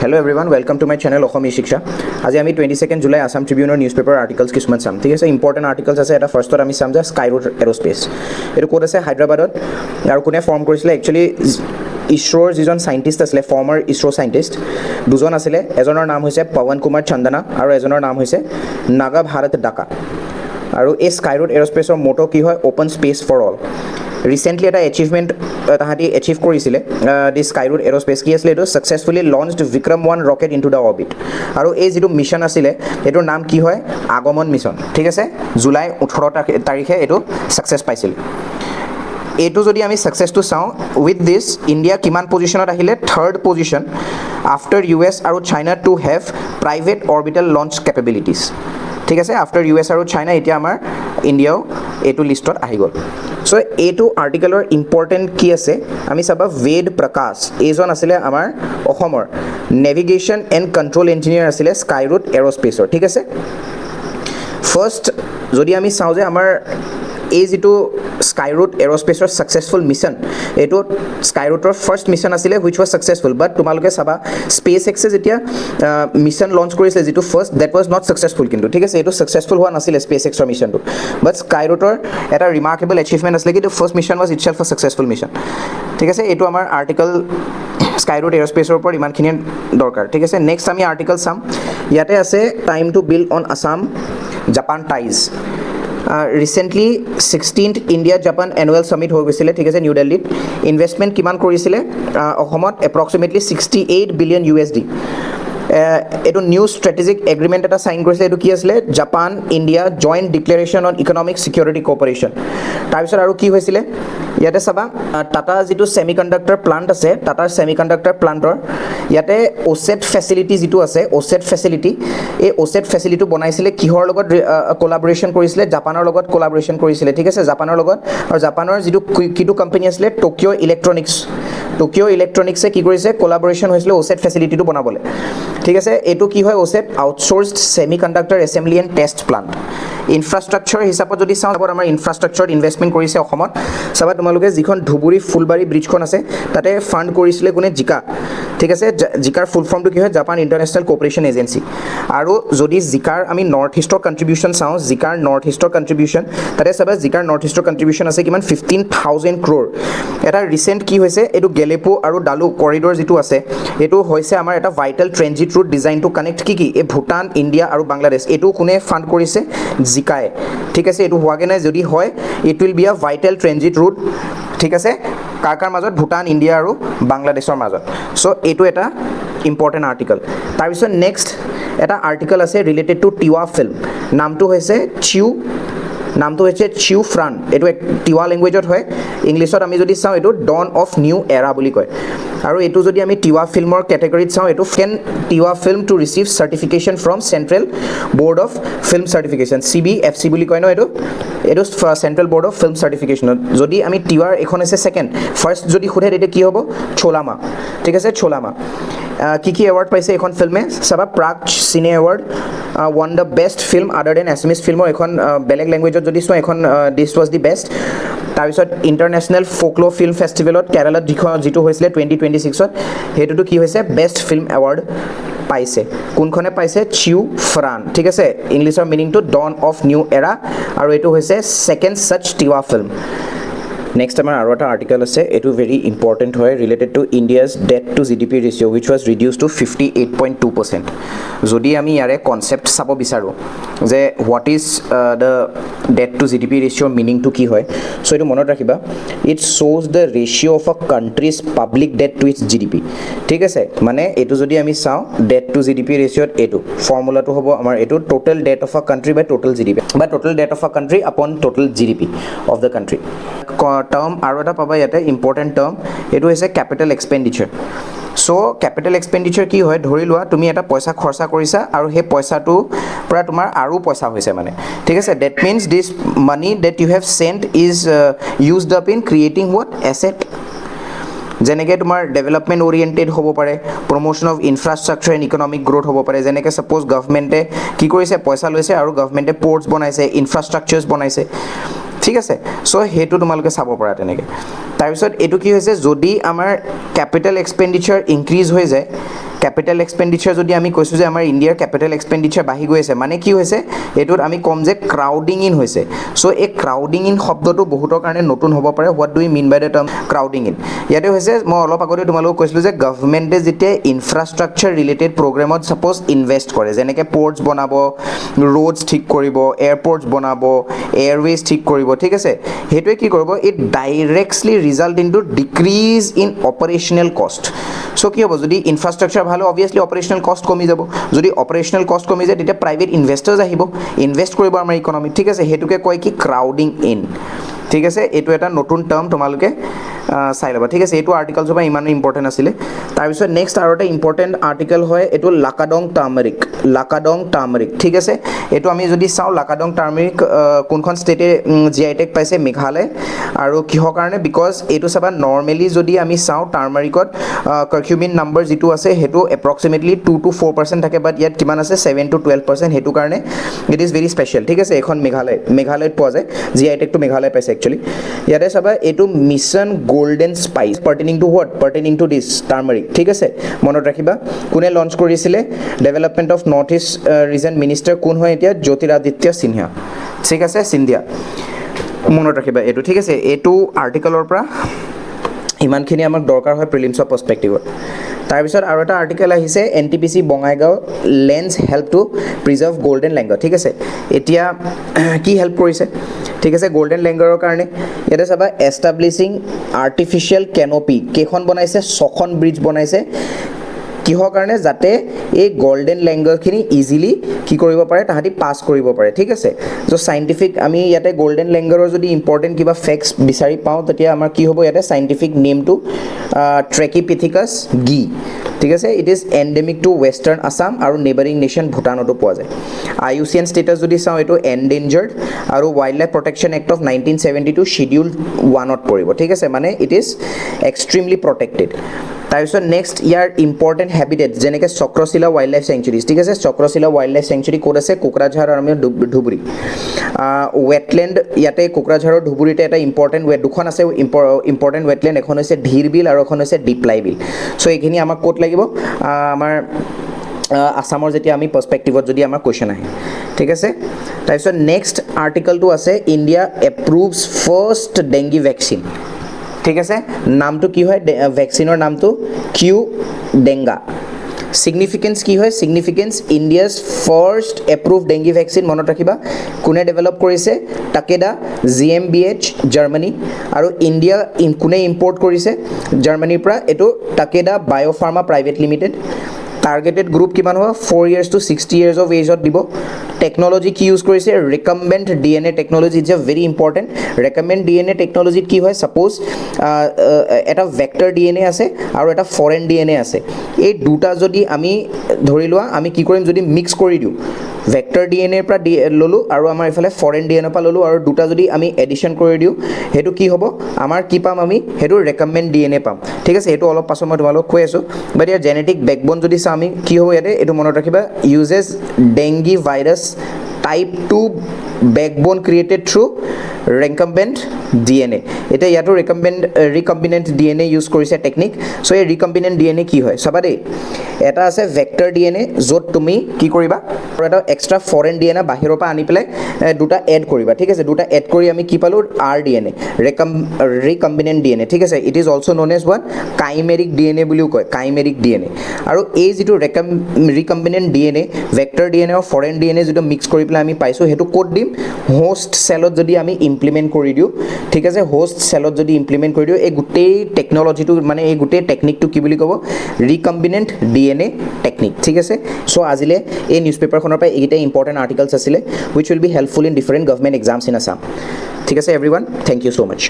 Hello everyone, welcome to my channel Okhami Shiksha. আজি আমি 22 July Assam ট্ৰিবিউনৰ newspaper articles কিছুমান চাম ঠিক আছে ইম্পৰ্টেণ্ট আৰ্টিকলছ আছে এটা ফাৰ্ষ্টত আমি চাম যে স্কাইৰুট এৰোস্পেচ এইটো ক'ত আছে হায়দৰাবাদত আৰু কোনে ফৰ্ম কৰিছিলে একচুৱেলি ইছৰোৰ যিজন সাইণ্টিষ্ট আছিলে ফৰ্মাৰ ইছৰো সাইণ্টিষ্ট দুজন আছিলে এজনৰ নাম হৈছে পৱন কুমাৰ চন্দনা আৰু এজনৰ নাম হৈছে নাগা ভাৰত ডাকা আৰু এই স্কাইৰুট এৰোস্পেচৰ মোটো কি হয় open space for all recently এটা এচিভমেন্ট তাহাঁতি এচিভ কৰিছিলে দি স্কাইৰুট এৰোস্পেচ কি আছিলে এইটো successfully launched Vikram 1 rocket into the orbit আৰু এই যিটো মিছন আছিলে এটোৰ নাম কি হয় আগমন মিছন ঠিক আছে জুলাই 18 তাৰিখে এটো সাকসেস পাইছিল এটো যদি আমি সাকসেসটো চাও উইথ দিস ইন্ডিয়া কিমান পজিশনত আহিলে থাৰ্ড পজিশন আফটাৰ ইউএছ আৰু China to have private orbital launch capabilities ঠিক আছে আফটাৰ ইউএছ আৰু চাইনা এতিয়া আমাৰ ইন্ডিয়াও এটো লিষ্টত আহি গ'ল সো এটো আৰ্টিকেলৰ ইম্পৰ্টেন্ট কি আছে আমি চাবা বেদ প্ৰকাশ এজন আছিলে আমাৰ অসমৰ নেভিগেশ্যন এণ্ড কন্ট্ৰোল ইঞ্জিনিয়াৰ আছিলে স্কাইৰুট এৰোস্পেচৰ ঠিক আছে ফাৰ্স্ট যদি আমি চাও যে আমাৰ এই যেটো স্কাইৰুট এৰোস্পেচৰ সাকসেসফুল মিছন এটো স্কাইৰুটৰ ফাৰ্স্ট মিছন আছিলে হুইচ ওয়াজ সাকসেসফুল বাট তোমালোকে চাবা স্পেস এক্সে যেতিয়া মিছন লঞ্চ কৰিছিল যেটো first that was not successful কিন্তু ঠিক আছে এটো সাকসেসফুল হোৱা নাছিল স্পেস এক্সৰ মিছনটো বাট স্কাইৰুটৰ এটা ৰিমাৰ্কেবল এচিভমেন্ট আছিলে কি ফাৰ্স্ট মিছন ওয়াজ ইটসেলফ আ সাকসেসফুল মিছন ঠিক আছে এটো আমাৰ আৰ্টিকল স্কাইৰুট এৰোস্পেচৰ ওপৰত ইমানখিনি দৰকাৰ ঠিক আছে নেক্সট আমি আৰ্টিকল চাম ইয়াতে আছে time to build on Assam Japan ties recently 16th India Japan annual summit হৈ গৈছিলে ঠিক আছে নিউ দিল্লীত ইনভেষ্টমেন্ট কিমান কৰিছিলে অসমত approximately 68 billion USD এটো নিউ স্ট্ৰেটেজিক এগ্ৰিমেন্ট এটা সাইন কৰিছে এটো কি আছিল Japan India joint declaration on economic security cooperation তাৰপিছত আৰু কি হৈছিলে ইয়াতে চাবা টাটা যেটো সেমিকন্ডাক্টৰ প্লান্ট আছে টাটাৰ সেমিকন্ডাক্টৰ প্লান্টৰ ইয়াতে ওসেট ফেসিলিটি যেটো আছে ওসেট ফেসিলিটি এই ওসেট ফেসিলিটি বনাইছিলে কিহৰ লগত কোলাবৰেচন কৰিছিলে জাপানৰ লগত কোলাবৰেচন কৰিছিলে ঠিক আছে জাপানৰ লগত আৰু জাপানৰ যেটো কিটো কোম্পানী আছিল টোকিও ইলেক্ট্ৰনিক্সে কি কৰিছে কোলাবৰেচন হৈছিল ওসেট ফেসিলিটিটো বনাবলে ঠিক আছে এটো কি হয় OSAT outsourced semiconductor assembly and test plant infrastructure হিচাপত যদি চাও আমাৰ ইনফ্ৰাষ্ট্ৰাকচাৰত ইনভেষ্টমেন্ট কৰিছে অসমত চাবা তোমালোকে যিখন ধুবুৰী ফুলবাৰী ব্ৰিজখন আছে তাতে ফান্ড কৰিছিলে কোনে জিকা ঠিক আছে জিকাৰ ফুল ফৰ্মটো কি হয় জাপান ইন্টাৰনেশ্যনেল কোঅপাৰেচন এজেন্সি আৰু যদি জিকাৰ আমি নৰ্থ ইষ্টৰ কন্ট্ৰিবিউশন চাও জিকাৰ নৰ্থ ইষ্টৰ কন্ট্ৰিবিউশন তাতে চাবা জিকাৰ নৰ্থ ইষ্টৰ কন্ট্ৰিবিউশন আছে কিমান 15000 ক্ৰোৰ এটা ৰিসেন্ট কি হৈছে এটো গেলেপো আৰু ডালু কৰিডৰ যেটো আছে এটো হৈছে আমাৰ এটা vital transit root design to connect কি এই ভুটান ইন্ডিয়া আৰু বাংলাদেশ এটো কোনে ফান্ড কৰিছে জিকাই ঠিক আছে এটো হোৱাগে নাই যদি হয় it will be a vital transit root ঠিক আছে কাকাৰ মাজত ভুটান ইন্ডিয়া আৰু বাংলাদেশৰ মাজত সো এটো এটা ইম্পৰ্টেন্ট আৰ্টিকল তাৰ পিছত নেক্সট এটা আৰ্টিকল আছে ৰিলেটেড টু টিৱা ফিল্ম নামটো হৈছে চিউ ফ্ৰান এটো টিৱা ল্যাঙ্গুৱেজত হয় ইংলিছত আমি যদি চাও এটো ডন অফ নিউ এৰা বুলি কয় আৰু এটো যদি আমি টিৱা ফিল্মৰ ক্যাটেগৰীত চাও এটো Tiwa film to receive certification from central board of film certification CBFC বুলি কয় ন এটো central board of film certification যদি আমি টিৱাৰ এখন আছে সেকেন্ড ফাৰ্স্ট যদি খুধে এটা কি হ'ব ছোলামা ঠিক আছে ছোলামা কি এৱাৰ্ড পাইছে এখন ফিল্মে সাবা প্ৰাগ সিনে award one the best film আদাৰ দেন এছমিছ ফিল্মৰ এখন বেলেগ ল্যাঙ্গুৱেজত যদি চোৱা এখন দিস ওয়াজ দি বেস্ট তাৰপিছত ইন্টাৰনেশ্যনেল ফোকলো ফিল্ম ফেষ্টিভেলত কেৰালাত যিটো হৈছিলে 2026ত হেতুটো কি হৈছে বেস্ট ফিল্ম এৱাৰ্ড পাইছে কোনখনে পাইছে চিউ ফ্ৰান ঠিক আছে ইংলিছৰ মিনিংটো ডন অফ নিউ এৰা আৰু এটো হৈছে সেকেন্ড সাচ টিৱা ফিল্ম নেক্সট আমাৰ আৰু এটা আৰ্টিকল আছে এটো ভেৰি ইম্পৰ্টেন্ট হয় related to India's debt to GDP ratio which was reduced to 58.2% যদি আমি ইয়াৰে কনসেপ্ট চাব বিচাৰো যে what is the debt to GDP ৰেশিওৰ মিনিং টু কি হয় সো এটো মনত ৰাখিবা it shows the ratio of a country's public debt to its GDP ঠিক আছে মানে এটো যদি আমি চাও ডেট টু জিডিপি ৰেশিওত এটো ফৰ্মুলাটো হ'ব আমাৰ এটো total debt of a country by total GDP বা total debt of a country upon total GDP of the country term আৰু এটা পাবা ইয়াতে ইম্পৰ্টেন্ট টাৰ্ম এটো হৈছে capital expenditure so capital expenditure কি হয় ধৰি লোৱা তুমি এটা পইচা খৰচা কৰিছা আৰু হে পইচাটো পৰা তোমাৰ আৰু পইচা হৈছে মানে ঠিক আছে that means this money that you have sent is used up in creating what asset যেনেকে তোমাৰ ডেভেলপমেন্ট ওৰিয়েন্টেড হ'ব পাৰে promotion of infrastructure and economic growth হ'ব পাৰে যেনেকে সাপোজ গভৰ্নমেন্টে কি কৰিছে পইচা লৈছে আৰু গভৰ্নমেন্টে পোৰ্টছ বনাইছে ইনফ্ৰাষ্ট্ৰাকচাৰছ বনাইছে ঠিক আছে সো হেতু তোমালোকে চাব পাৰা তেনেকে তাৰ পিছত এটো কি হৈছে যদি আমাৰ ক্যাপিটাল এক্সপেন্ডিচাৰ ইনক্ৰিজ হৈ যায় কেপিটেল এক্সপেণ্ডিচাৰ যদি আমি কৈছোঁ যে আমাৰ ইণ্ডিয়াৰ কেপিটেল এক্সপেণ্ডিচাৰ বাঢ়ি গৈ আছে মানে কি হৈছে এইটোত আমি ক'ম যে ক্ৰাউডিং ইন হৈছে চ' এই ক্ৰাউডিং ইন শব্দটো বহুতৰ কাৰণে নতুন হ'ব পাৰে what do you mean by the term crowding in ইয়াতে হৈছে মই অলপ আগতে তোমালোকক কৈছিলোঁ যে গভৰ্ণমেণ্টে যেতিয়া ইনফ্ৰাষ্ট্ৰাকচাৰ ৰিলেটেড প্ৰগ্ৰেমত ছাপ'জ ইনভেষ্ট কৰে যেনেকৈ পৰ্টছ বনাব ৰোডছ ঠিক কৰিব এয়াৰপৰ্টছ বনাব এয়াৰৱেজ ঠিক কৰিব ঠিক আছে সেইটোৱে কি কৰিব it directly result in to decrease in operational cost so' কি হ'ব যদি ইনফ্ৰাষ্ট্ৰাকচাৰ ভাল হয় অবভিয়াছলি অপাৰেশ্যনেল কষ্ট কমি যাব যদি অপাৰেশ্যনেল কষ্ট কমি যায় তেতিয়া প্ৰাইভেট ইনভেষ্টাৰ্ছ আহিব ইনভেষ্ট কৰিব আমাৰ ইকনমিত ঠিক আছে সেইটোকে কয় কি ক্ৰাউডিং ইন ঠিক আছে এইটো এটা নতুন টাৰ্ম তোমালোকে চাই ল'বা ঠিক আছে এইটো আৰ্টিকলছৰ পৰা ইমান ইম্পৰ্টেণ্ট আছিলে তাৰপিছত নেক্সট আৰু এটা ইম্পৰ্টেণ্ট আৰ্টিকল হয় এইটো লাকাডং টাৰ্মাৰিক ঠিক আছে এইটো আমি যদি চাওঁ লাকাডং টাৰ্মাৰিক কোনখন ষ্টেটে GI টেগ পাইছে মেঘালয় আৰু কিহৰ কাৰণে বিকজ এইটো চাবা নৰ্মেলি যদি আমি চাওঁ টাৰ্মাৰিকত কাৰ্কিউমিন নাম্বাৰ যিটো আছে সেইটো এপ্ৰক্সিমেটলি 2 to 4% থাকে বাট ইয়াত কিমান আছে 7 to 12% সেইটো কাৰণে ইট ইজ ভেৰি স্পেচিয়েল ঠিক আছে এখন মেঘালয়ত পোৱা যায় GI টেগটো মেঘালয় পাইছে একচুৱেলি ইয়াতে চাবা এইটো mission golden spice pertaining to what pertaining to this turmeric ঠিক আছে মনত ৰাখিবা কোনে লঞ্চ কৰিছিলে development of north east region minister কোন হয় এতিয়া জ্যোতিৰাদিত্য সিন্ধিয়া ঠিক আছে সিন্ধিয়া মনত ৰাখিবা এইটো ঠিক আছে এইটো আৰ্টিকলৰ পৰা ইমানখিনি আমাক দৰকাৰ হয় প্ৰিলিমছৰ পাৰ্সপেক্টিভত তাৰপিছত আৰু এটা আৰ্টিকেল আহিছে NTPC Bongaigaon lends help to preserve golden langur ঠিক আছে এতিয়া কি হেল্প কৰিছে ঠিক আছে গোল্ডেন লেংগুৰৰ কাৰণে ইয়াতে চাবা এষ্টাব্লিছিং আৰ্টিফিচিয়েল কেনপি কেইখন বনাইছে 6খন ব্ৰিজ বনাইছে কিহৰ কাৰণে যাতে এই গোল্ডেন লেংগুৰখিনি ইজিলি কি কৰিব পাৰে তাহাঁতি পাছ কৰিব পাৰে ঠিক আছে চ' চাইণ্টিফিক আমি ইয়াতে গোল্ডেন লেংগুৰৰ যদি ইম্পৰ্টেণ্ট কিবা ফেক্টছ বিচাৰি পাওঁ তেতিয়া আমাৰ কি হ'ব ইয়াতে চাইণ্টিফিক নেমটো ট্ৰেকিপিথিকাছ গি ঠিক আছে it is endemic to western Assam আৰু নেবাৰিং নেশ্যন ভূটানতো পোৱা যায় IUCN ষ্টেটাছ যদি চাওঁ এইটো এণ্ডেঞ্জাৰ্ড আৰু wildlife protection act of 1972 schedule 1ত পৰিব ঠিক আছে মানে ইট ইজ এক্সট্ৰিমলি প্ৰটেক্টেড তাৰপিছত নেক্সট ইয়াৰ ইম্পৰ্টেণ্ট হেবিটেট যেনেকৈ চক্ৰশিলা ৱাইল্ড লাইফ চেংচুৰীজ ঠিক আছে চক্ৰশিলা ৱাইল্ড লাইফ চেংচুৰী ক'ত আছে কোকৰাঝাৰ আৰু ধুবুৰী ৱেটলেণ্ড ইয়াতে কোকৰাঝাৰৰ ধুবুৰীতে এটা ইম্পৰ্টেণ্ট দুখন আছে ইম্পৰ্টেণ্ট ৱেটলেণ্ড এখন হৈছে ধীৰ বিল আৰু এখন হৈছে ডিপ্লাই বিল চ' এইখিনি আমাক ক'ত লাগিব আমাৰ আসামৰ যেতিয়া আমি পাৰ্সপেক্টিভত যদি আমাৰ কোৱেশ্চন আহে ঠিক আছে তাৰপিছত নেক্সট আৰ্টিকলটো আছে ইণ্ডিয়া এপ্ৰুভছ ফাৰ্ষ্ট ডেংগি ভেকচিন ঠিক আছে নামটো কি হয় ভেকচিনৰ নামটো কিউ ডেংগা সিগনিফিকেন্স কি হয় significance India's first approve dengue vaccine মনত ৰাখিবা কোনে ডেভেলপ কৰিছে টাকেডা GmbH জাৰ্মানী আৰু ইণ্ডিয়া কোনে ইম্পৰ্ট কৰিছে জাৰ্মানীৰ পৰা এইটো Takeda biopharma private limited targeted group কিমান হ'ব 4 years to 60 years of age দিব টেকনলজি কি ইউজ কৰিছে recombinant DNA technology is a very important recombinant DNA টেকনলজিত কি হয় সাপোজ এটা ভেক্টৰ DNA আছে আৰু এটা ফৰেন DNA আছে এই দুটা যদি আমি ধৰি লোৱা আমি কি কৰিম যদি মিক্স কৰি দিওঁ ভেক্টৰ DNA পৰা ললো আৰু আমাৰ ইফালে ফৰেন DNA পৰা ললো আৰু দুটা যদি আমি এডিশন কৰি দিওঁ হেতু কি হ'ব আমাৰ কি পাম আমি হেতু ৰিকমেন্ড DNA পাম ঠিক আছে এটো অলপ পাছত মই তোমালোক কৈ আছো বাট ইয়াৰ জেনেটিক বেকবোন যদি আমি কি হ'ব ইয়াতে এটো মনত ৰাখিবা uses dengue virus type 2 backbone created through recombinant DNA এটা ইয়াতো recombinant DNA ইউজ কৰিছে টেকনিক সো এই recombinant DNA কি হয় সবা দেই এটা আছে ভেক্টৰ DNA যত তুমি কি কৰিবা এটা এক্সট্ৰা ফৰেন DNA বাহিৰৰ পৰা আনি পেলাই দুটা এড কৰিবা ঠিক আছে দুটা এড কৰি আমি কি পালো rDNA recombinant DNA ঠিক আছে it is also known as what chimeric DNA বুলিও কয় chimeric DNA আৰু এই যেটো recombinant DNA ভেক্টৰ DNA আৰু ফৰেন DNA যেটো মিক্স কৰি পেলাই আমি পাইছো হেতু কোড দিম হোষ্ট সেলত যদি আমি ইমপ্লিমেন্ট কৰি দিও ঠিক আছে হোষ্ট সেলত যদি ইমপ্লিমেন্ট কৰি দিও এই গুটেই টেকনলজিটো মানে এই গুটেই টেকনিকটো কি বুলি কব recombinant DNA টেকনিক ঠিক আছে সো আজিলে এই নিউজপেপাৰখনৰ পৰা এইটা ইম্পৰ্টেন্ট আৰ্টিকলছ আছিল which will be helpful in different government exams in Assam ঠিক আছে everyone thank you so much